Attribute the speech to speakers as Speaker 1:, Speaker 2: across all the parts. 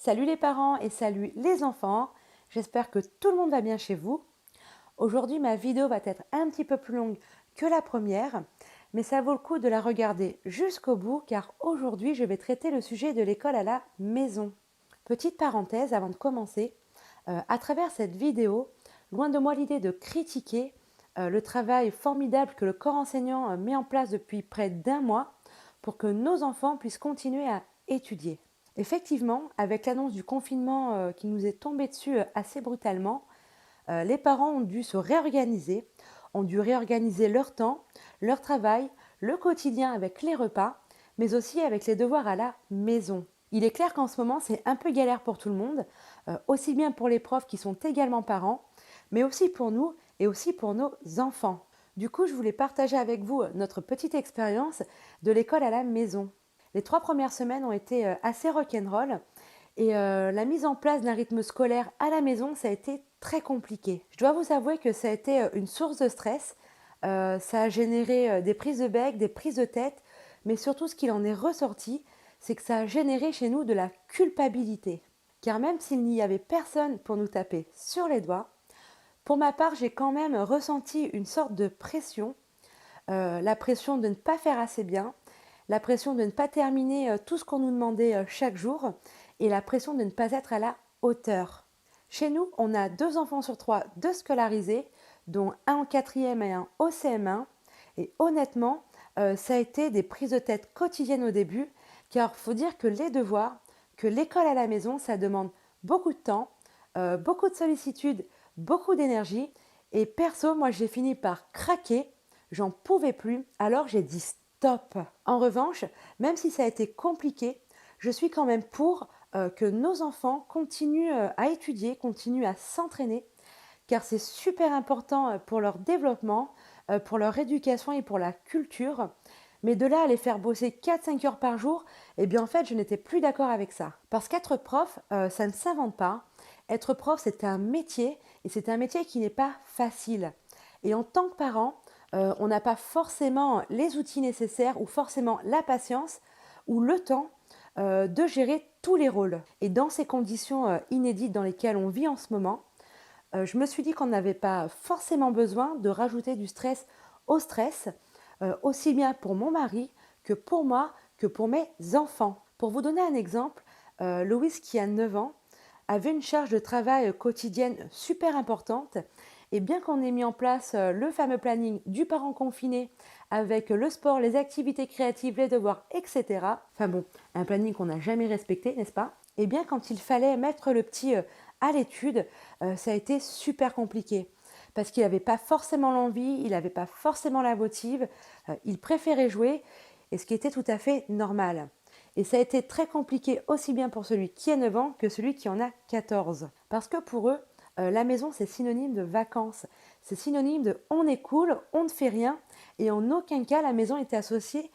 Speaker 1: Salut les parents et salut les enfants, j'espère que tout le monde va bien chez vous. Aujourd'hui ma vidéo va être un petit peu plus longue que la première, mais ça vaut le coup de la regarder jusqu'au bout car aujourd'hui je vais traiter le sujet de l'école à la maison. Petite parenthèse avant de commencer, à travers cette vidéo, loin de moi l'idée de critiquer le travail formidable que le corps enseignant met en place depuis près d'un mois pour que nos enfants puissent continuer à étudier. Effectivement, avec l'annonce du confinement qui nous est tombé dessus assez brutalement, les parents ont dû se réorganiser, ont dû réorganiser leur temps, leur travail, le quotidien avec les repas, mais aussi avec les devoirs à la maison. Il est clair qu'en ce moment, c'est un peu galère pour tout le monde, aussi bien pour les profs qui sont également parents, mais aussi pour nous et aussi pour nos enfants. Du coup, je voulais partager avec vous notre petite expérience de l'école à la maison. Les 3 premières semaines ont été assez rock'n'roll et la mise en place d'un rythme scolaire à la maison, ça a été très compliqué. Je dois vous avouer que ça a été une source de stress. Ça a généré des prises de bec, des prises de tête, mais surtout ce qu'il en est ressorti, c'est que ça a généré chez nous de la culpabilité. Car même s'il n'y avait personne pour nous taper sur les doigts, pour ma part, j'ai quand même ressenti une sorte de pression, la pression de ne pas faire assez bien, la pression de ne pas terminer tout ce qu'on nous demandait chaque jour et la pression de ne pas être à la hauteur. Chez nous, on a 2 enfants sur 3 de scolarisés, dont un en quatrième et un au CM1. Et honnêtement, ça a été des prises de tête quotidiennes au début, car il faut dire que les devoirs, que l'école à la maison, ça demande beaucoup de temps, beaucoup de sollicitude, beaucoup d'énergie. Et perso, moi j'ai fini par craquer, j'en pouvais plus, alors j'ai dit stop. En revanche, même si ça a été compliqué, je suis quand même pour que nos enfants continuent à étudier, continuent à s'entraîner, car c'est super important pour leur développement, pour leur éducation et pour la culture. Mais de là à les faire bosser 4-5 heures par jour, eh bien en fait je n'étais plus d'accord avec ça. Parce qu'être prof, ça ne s'invente pas. Être prof, c'est un métier et c'est un métier qui n'est pas facile. Et en tant que parent, on n'a pas forcément les outils nécessaires ou forcément la patience ou le temps de gérer tous les rôles. Et dans ces conditions inédites dans lesquelles on vit en ce moment, je me suis dit qu'on n'avait pas forcément besoin de rajouter du stress au stress, aussi bien pour mon mari que pour moi, que pour mes enfants. Pour vous donner un exemple, Louis, qui a 9 ans, avait une charge de travail quotidienne super importante. Et bien qu'on ait mis en place le fameux planning du parent confiné avec le sport, les activités créatives, les devoirs, etc. Enfin bon, un planning qu'on n'a jamais respecté, n'est-ce pas? Et bien quand il fallait mettre le petit à l'étude, ça a été super compliqué. Parce qu'il n'avait pas forcément l'envie, il n'avait pas forcément la motive, il préférait jouer, et ce qui était tout à fait normal. Et ça a été très compliqué aussi bien pour celui qui a 9 ans que celui qui en a 14. Parce que pour eux, la maison c'est synonyme de vacances, c'est synonyme de on est cool, on ne fait rien, et en aucun cas la maison est associée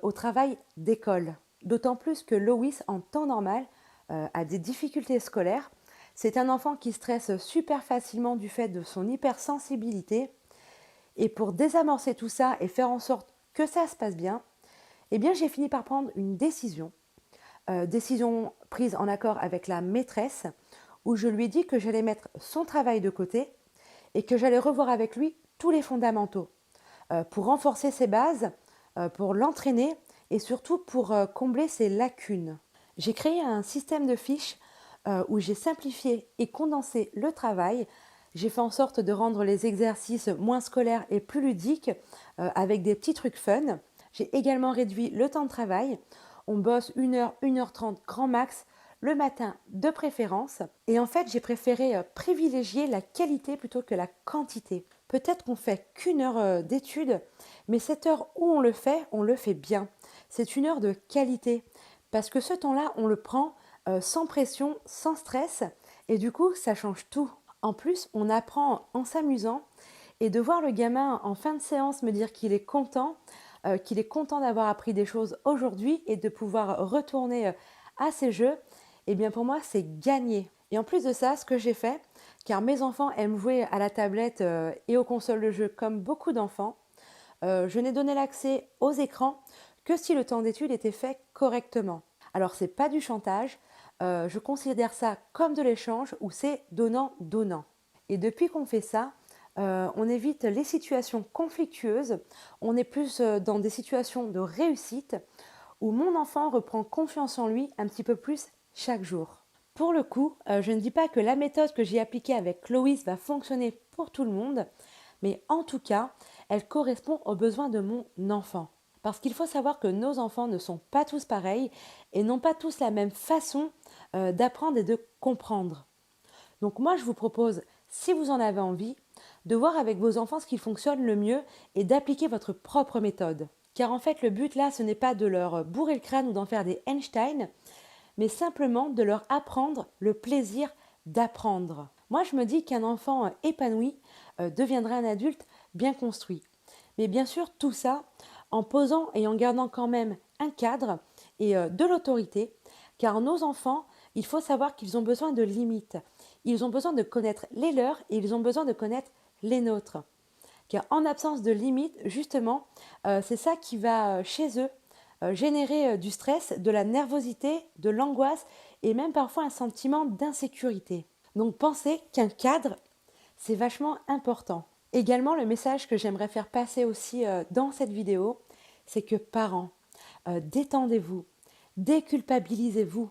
Speaker 1: au travail d'école. D'autant plus que Loïs, en temps normal, a des difficultés scolaires. C'est un enfant qui stresse super facilement du fait de son hypersensibilité. Et pour désamorcer tout ça et faire en sorte que ça se passe bien, eh bien j'ai fini par prendre une décision. Décision prise en accord avec la maîtresse, où je lui ai dit que j'allais mettre son travail de côté et que j'allais revoir avec lui tous les fondamentaux pour renforcer ses bases, pour l'entraîner et surtout pour combler ses lacunes. J'ai créé un système de fiches où j'ai simplifié et condensé le travail. J'ai fait en sorte de rendre les exercices moins scolaires et plus ludiques avec des petits trucs fun. J'ai également réduit le temps de travail. On bosse 1 heure, 1 h 30 grand max le matin de préférence. Et en fait, j'ai préféré privilégier la qualité plutôt que la quantité. Peut-être qu'on fait qu'1 heure d'études, mais cette heure où on le fait bien. C'est 1 heure de qualité. Parce que ce temps-là, on le prend sans pression, sans stress, et du coup, ça change tout. En plus, on apprend en s'amusant, et de voir le gamin en fin de séance me dire qu'il est content d'avoir appris des choses aujourd'hui et de pouvoir retourner à ses jeux, eh bien pour moi, c'est gagné. Et en plus de ça, ce que j'ai fait, car mes enfants aiment jouer à la tablette et aux consoles de jeux comme beaucoup d'enfants, je n'ai donné l'accès aux écrans que si le temps d'étude était fait correctement. Alors c'est pas du chantage, je considère ça comme de l'échange où c'est donnant-donnant. Et depuis qu'on fait ça, on évite les situations conflictueuses, on est plus dans des situations de réussite où mon enfant reprend confiance en lui un petit peu plus chaque jour. Pour le coup, je ne dis pas que la méthode que j'ai appliquée avec Loïs va fonctionner pour tout le monde, mais en tout cas, elle correspond aux besoins de mon enfant. Parce qu'il faut savoir que nos enfants ne sont pas tous pareils et n'ont pas tous la même façon d'apprendre et de comprendre. Donc moi, je vous propose, si vous en avez envie, de voir avec vos enfants ce qui fonctionne le mieux et d'appliquer votre propre méthode. Car en fait, le but là, ce n'est pas de leur bourrer le crâne ou d'en faire des Einstein, mais simplement de leur apprendre le plaisir d'apprendre. Moi, je me dis qu'un enfant épanoui deviendra un adulte bien construit. Mais bien sûr, tout ça en posant et en gardant quand même un cadre et de l'autorité, car nos enfants, il faut savoir qu'ils ont besoin de limites. Ils ont besoin de connaître les leurs et ils ont besoin de connaître les nôtres. Car en absence de limites, justement, c'est ça qui va chez eux générer du stress, de la nervosité, de l'angoisse et même parfois un sentiment d'insécurité. Donc pensez qu'un cadre, c'est vachement important. Également, le message que j'aimerais faire passer aussi dans cette vidéo, c'est que parents, détendez-vous, déculpabilisez-vous.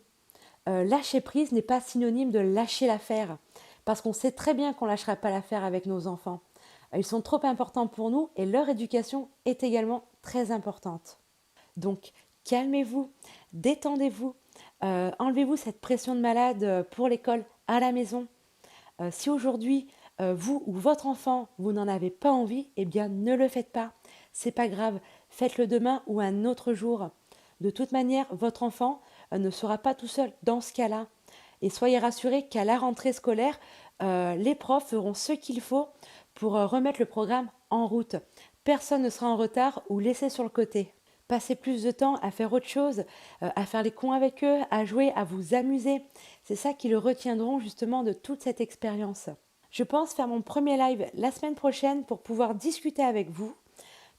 Speaker 1: Lâcher prise n'est pas synonyme de lâcher l'affaire, parce qu'on sait très bien qu'on ne lâchera pas l'affaire avec nos enfants. Ils sont trop importants pour nous et leur éducation est également très importante. Donc, calmez-vous, détendez-vous, enlevez-vous cette pression de malade pour l'école à la maison. Si aujourd'hui, vous ou votre enfant, vous n'en avez pas envie, eh bien ne le faites pas. C'est pas grave, faites-le demain ou un autre jour. De toute manière, votre enfant ne sera pas tout seul dans ce cas-là. Et soyez rassurés qu'à la rentrée scolaire, les profs feront ce qu'il faut pour remettre le programme en route. Personne ne sera en retard ou laissé sur le côté. Passez plus de temps à faire autre chose, à faire les cons avec eux, à jouer, à vous amuser. C'est ça qui le retiendront justement de toute cette expérience. Je pense faire mon premier live la semaine prochaine pour pouvoir discuter avec vous.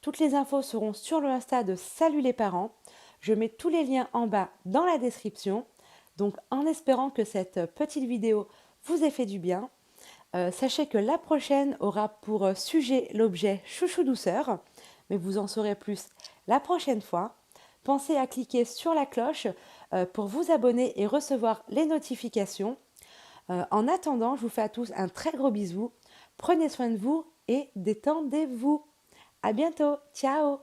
Speaker 1: Toutes les infos seront sur le Insta de Salut les parents. Je mets tous les liens en bas dans la description. Donc en espérant que cette petite vidéo vous ait fait du bien, sachez que la prochaine aura pour sujet l'objet chouchou douceur, mais vous en saurez plus la prochaine fois. Pensez à cliquer sur la cloche pour vous abonner et recevoir les notifications. En attendant, je vous fais à tous un très gros bisou. Prenez soin de vous et détendez-vous. À bientôt. Ciao.